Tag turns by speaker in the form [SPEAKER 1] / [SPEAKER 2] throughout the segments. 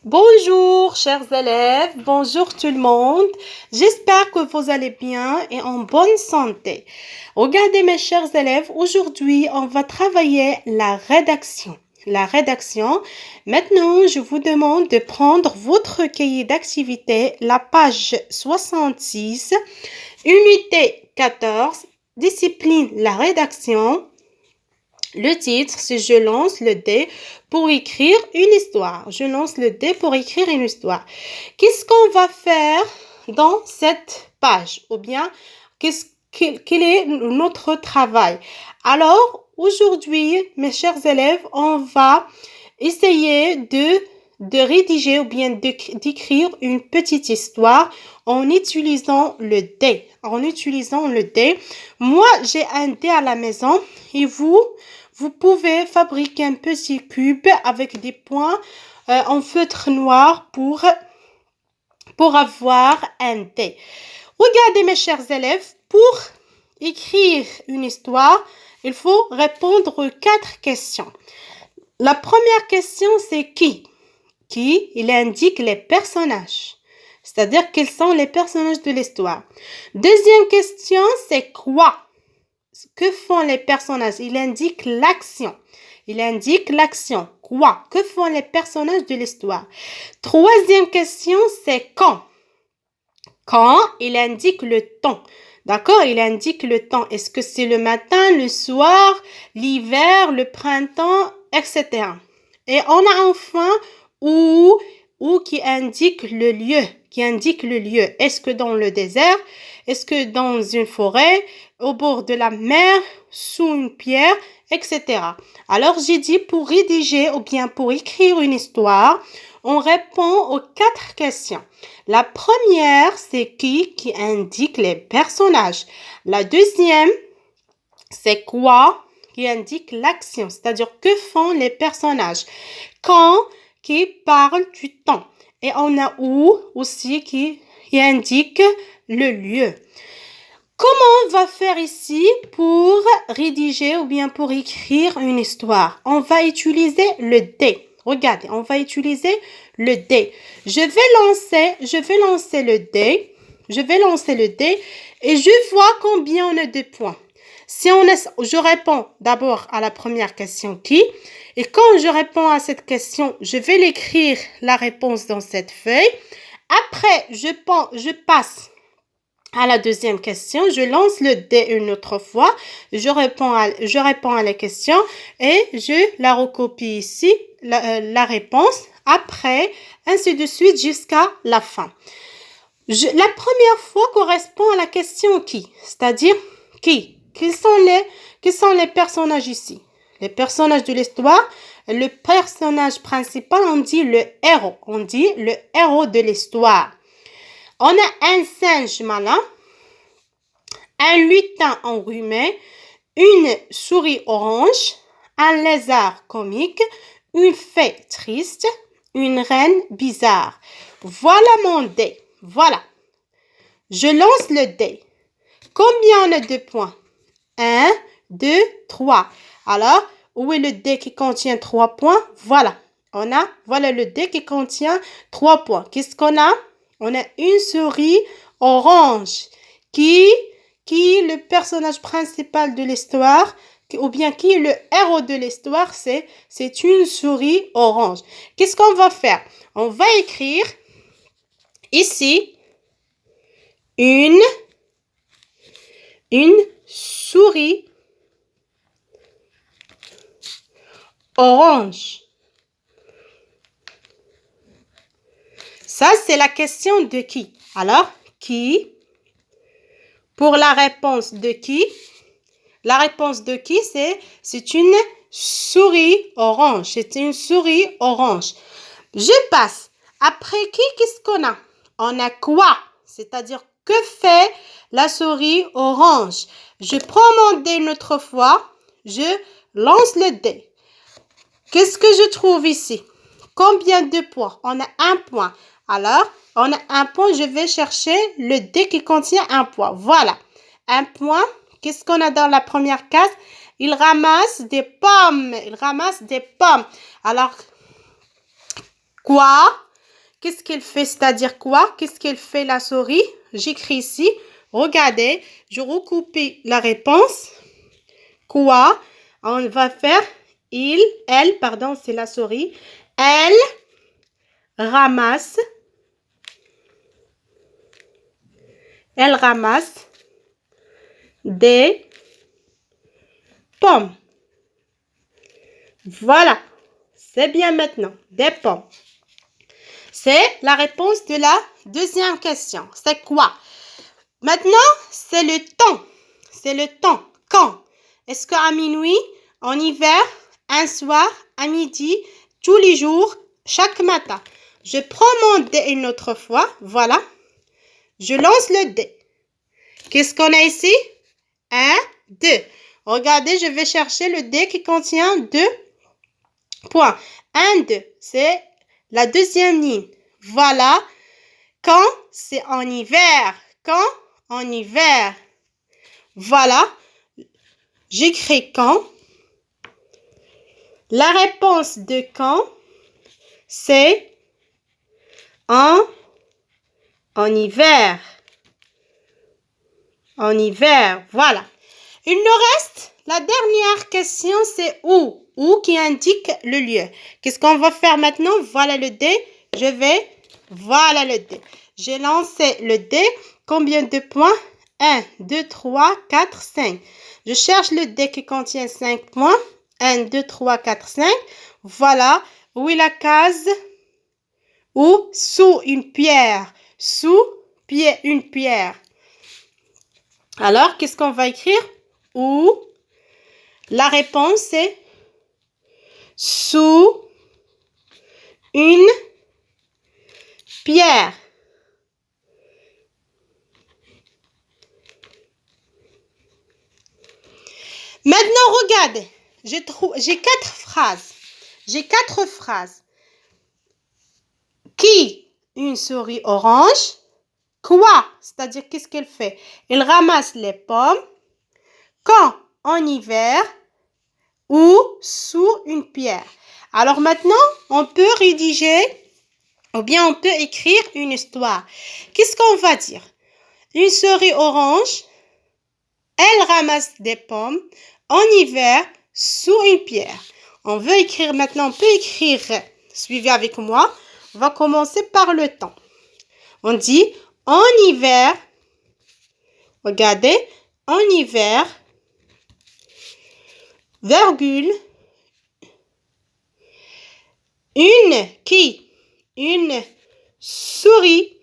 [SPEAKER 1] Bonjour, chers élèves, bonjour tout le monde. J'espère que vous allez bien et en bonne santé. Regardez mes chers élèves, aujourd'hui on va travailler la rédaction. Maintenant, je vous demande de prendre votre cahier d'activité, la page 66, unité 14, discipline la rédaction. Le titre, c'est Je lance le dé pour écrire une histoire. Je lance le dé pour écrire une histoire. Qu'est-ce qu'on va faire dans cette page? Ou bien, quel est notre travail? Alors, aujourd'hui, mes chers élèves, on va essayer de rédiger ou bien d'écrire une petite histoire en utilisant le dé. Moi, j'ai un dé à la maison et vous pouvez fabriquer un petit cube avec des points en feutre noir pour avoir un dé. Regardez mes chers élèves, pour écrire une histoire, il faut répondre aux 4 questions. La première question, c'est qui? Il indique les personnages. C'est-à-dire quels sont les personnages de l'histoire. Deuxième question, c'est quoi? Que font les personnages? Il indique l'action. Quoi? Que font les personnages de l'histoire? Troisième question, c'est quand? Il indique le temps. D'accord? Il indique le temps. Est-ce que c'est le matin, le soir, l'hiver, le printemps, etc. Et on a enfin où qui indique le lieu. Est-ce que dans le désert? Est-ce que dans une forêt? Au bord de la mer? Sous une pierre? Etc. Alors, j'ai dit pour rédiger ou bien pour écrire une histoire, on répond aux 4 questions. La première, c'est qui indique les personnages. La deuxième, c'est quoi qui indique l'action, c'est-à-dire que font les personnages. Quand qui parle du temps. Et on a où aussi qui indique le lieu. Comment on va faire ici pour rédiger ou bien pour écrire une histoire? On va utiliser le dé. Regardez, on va utiliser le dé. Je vais lancer le dé. Et je vois combien on a de points. Je réponds d'abord à la première question qui. Et quand je réponds à cette question, je vais l'écrire la réponse dans cette feuille. Après, je passe à la deuxième question, je lance le dé une autre fois, je réponds à la question et je la recopie ici, la réponse, après, ainsi de suite jusqu'à la fin. La première fois correspond à la question qui, c'est-à-dire qui. Quels sont les personnages ici? Les personnages de l'histoire, le personnage principal, on dit le héros de l'histoire. On a un singe malin, un lutin enrhumé, une souris orange, un lézard comique, une fée triste, une reine bizarre. Voilà mon dé. Voilà. Je lance le dé. Combien on a de points? 1, 2, 3. Alors, où est le dé qui contient 3 points? Voilà. Voilà le dé qui contient 3 points. Qu'est-ce qu'on a? On a une souris orange qui est le personnage principal de l'histoire, ou bien qui est le héros de l'histoire, c'est une souris orange. Qu'est-ce qu'on va faire? On va écrire ici une souris orange. Ça, c'est la question de qui. Alors, qui? Pour la réponse de qui? La réponse de qui, c'est une souris orange. C'est une souris orange. Je passe. Après qui, qu'est-ce qu'on a? On a quoi? C'est-à-dire, que fait la souris orange? Je prends mon dé une autre fois. Je lance le dé. Qu'est-ce que je trouve ici? Combien de points? On a 1 point. Alors, on a 1 point. Je vais chercher le dé qui contient 1 point. Voilà. 1 point. Qu'est-ce qu'on a dans la première case? Il ramasse des pommes. Alors, quoi? qu'est-ce qu'elle fait? C'est-à-dire quoi? Qu'est-ce qu'elle fait la souris? J'écris ici. Regardez, je recoupe la réponse. Quoi? On va faire elle, pardon, c'est la souris. Elle ramasse. Elle ramasse des pommes. Voilà, c'est bien maintenant, des pommes. C'est la réponse de la deuxième question. C'est quoi? Maintenant, c'est le temps. C'est le temps. Quand? Est-ce qu'à minuit, en hiver, un soir, à midi, tous les jours, chaque matin? Je prends mon dé une autre fois. Voilà. Je lance le dé. Qu'est-ce qu'on a ici? 1, 2. Regardez, je vais chercher le dé qui contient 2 points. 1, 2. C'est la deuxième ligne. Voilà. Quand? C'est en hiver. Quand? En hiver. Voilà. J'écris quand. La réponse de quand, c'est en hiver. En hiver, voilà. Il nous reste la dernière question, c'est où? Où qui indique le lieu. Qu'est-ce qu'on va faire maintenant? Voilà le dé. Voilà le dé. J'ai lancé le dé. Combien de points? 1, 2, 3, 4, 5. Je cherche le dé qui contient 5 points. 1, 2, 3, 4, 5. Voilà. Où est la case? Où? Sous une pierre. Sous une pierre. Alors, qu'est-ce qu'on va écrire? Où? La réponse est sous une pierre. Maintenant, regardez. J'ai 4 phrases. J'ai 4 phrases. Qui? Une souris orange. Quoi? C'est-à-dire, qu'est-ce qu'elle fait? Elle ramasse les pommes. Quand? En hiver. Ou sous une pierre. Alors maintenant, on peut rédiger ou bien on peut écrire une histoire. Qu'est-ce qu'on va dire? Une souris orange, elle ramasse des pommes en hiver sous une pierre. On veut écrire maintenant, on peut écrire, suivez avec moi. On va commencer par le temps. On dit en hiver, regardez, en hiver, virgule, une souris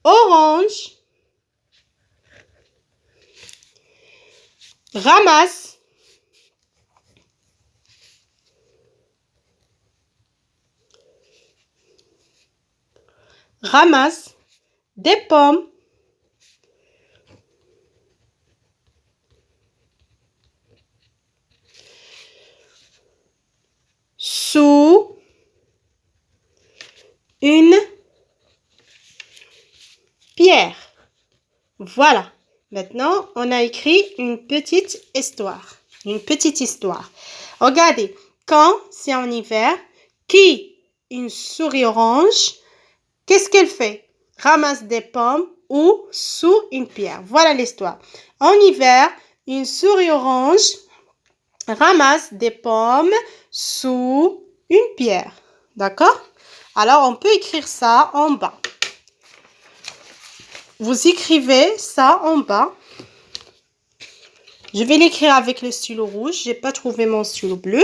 [SPEAKER 1] orange ramasse des pommes sous une pierre. Voilà. Maintenant, on a écrit une petite histoire. Une petite histoire. Regardez. Quand c'est en hiver, qui? Une souris orange. Qu'est-ce qu'elle fait? Ramasse des pommes ou sous une pierre. Voilà l'histoire. En hiver, une souris orange ramasse des pommes sous une pierre. D'accord? Alors, on peut écrire ça en bas. Vous écrivez ça en bas. Je vais l'écrire avec le stylo rouge. Je n'ai pas trouvé mon stylo bleu.